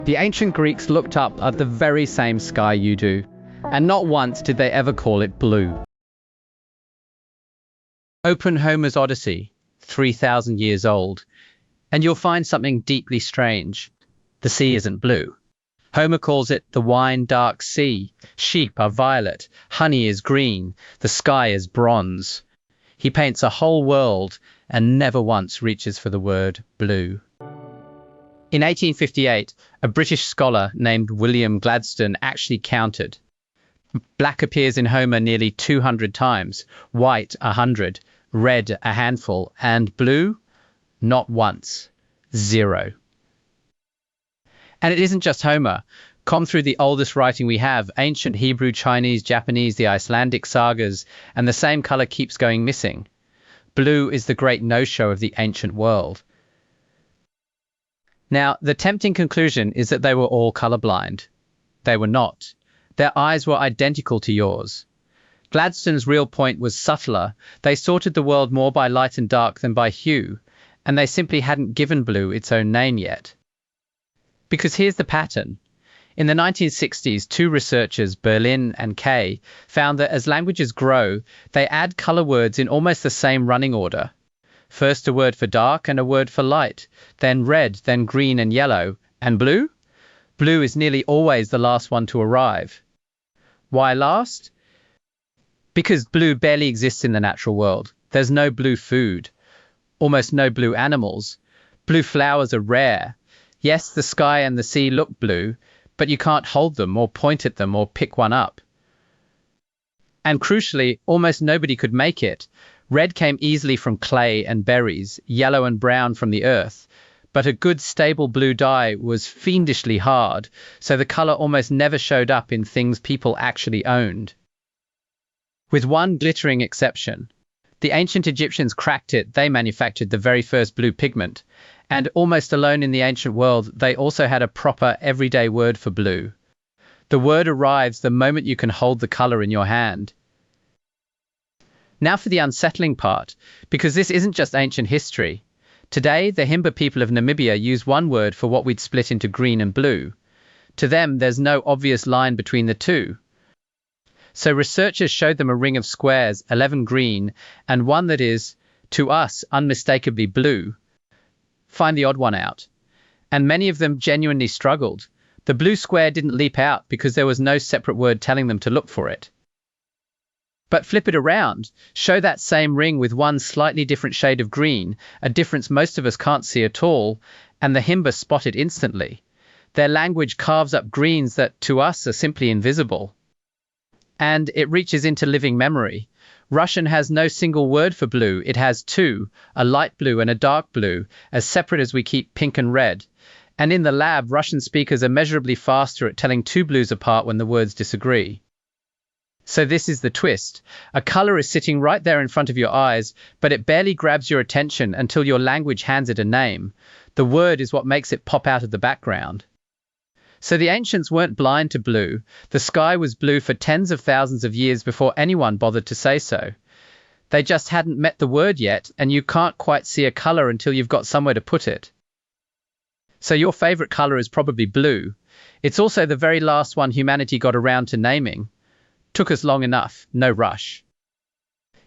The ancient Greeks looked up at the very same sky you do, and not once did they ever call it blue. Open Homer's Odyssey, 3,000 years old, and you'll find something deeply strange. The sea isn't blue. Homer calls it the wine-dark sea. Sheep are violet, honey is green, the sky is bronze. He paints a whole world and never once reaches for the word blue. In 1858, a British scholar named William Gladstone actually counted. Black appears in Homer nearly 200 times, white 100, red a handful, and blue? Not once. 0. And it isn't just Homer. Comb through the oldest writing we have, ancient Hebrew, Chinese, Japanese, the Icelandic sagas, and the same color keeps going missing. Blue is the great no-show of the ancient world. Now, the tempting conclusion is that they were all colorblind. They were not. Their eyes were identical to yours. Gladstone's real point was subtler. They sorted the world more by light and dark than by hue, and they simply hadn't given blue its own name yet. Because here's the pattern. In the 1960s, two researchers, Berlin and Kay, found that as languages grow, they add color words in almost the same running order. First a word for dark and a word for light, then red, then green and yellow. And blue? Blue is nearly always the last one to arrive. Why last? Because blue barely exists in the natural world. There's no blue food, almost no blue animals. Blue flowers are rare. Yes, the sky and the sea look blue, but you can't hold them or point at them or pick one up. And crucially, almost nobody could make it. Red came easily from clay and berries, yellow and brown from the earth, but a good stable blue dye was fiendishly hard, so the color almost never showed up in things people actually owned. With one glittering exception. The ancient Egyptians cracked it. They manufactured the very first blue pigment, and almost alone in the ancient world, they also had a proper everyday word for blue. The word arrives the moment you can hold the color in your hand. Now for the unsettling part, because this isn't just ancient history. Today, the Himba people of Namibia use one word for what we'd split into green and blue. To them, there's no obvious line between the two. So researchers showed them a ring of squares, 11 green, and one that is, to us, unmistakably blue. Find the odd one out. And many of them genuinely struggled. The blue square didn't leap out because there was no separate word telling them to look for it. But flip it around, show that same ring with one slightly different shade of green, a difference most of us can't see at all, and the Himba spot it instantly. Their language carves up greens that to us are simply invisible. And it reaches into living memory. Russian has no single word for blue, it has two, a light blue and a dark blue, as separate as we keep pink and red. And in the lab, Russian speakers are measurably faster at telling two blues apart when the words disagree. So this is the twist. A color is sitting right there in front of your eyes, but it barely grabs your attention until your language hands it a name. The word is what makes it pop out of the background. So the ancients weren't blind to blue. The sky was blue for tens of thousands of years before anyone bothered to say so. They just hadn't met the word yet, and you can't quite see a color until you've got somewhere to put it. So your favorite color is probably blue. It's also the very last one humanity got around to naming. Took us long enough, no rush.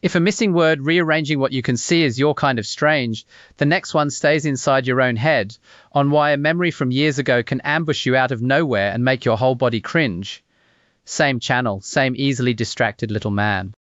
If a missing word rearranging what you can see is your kind of strange, the next one stays inside your own head, on why a memory from years ago can ambush you out of nowhere and make your whole body cringe. Same channel, same easily distracted little man.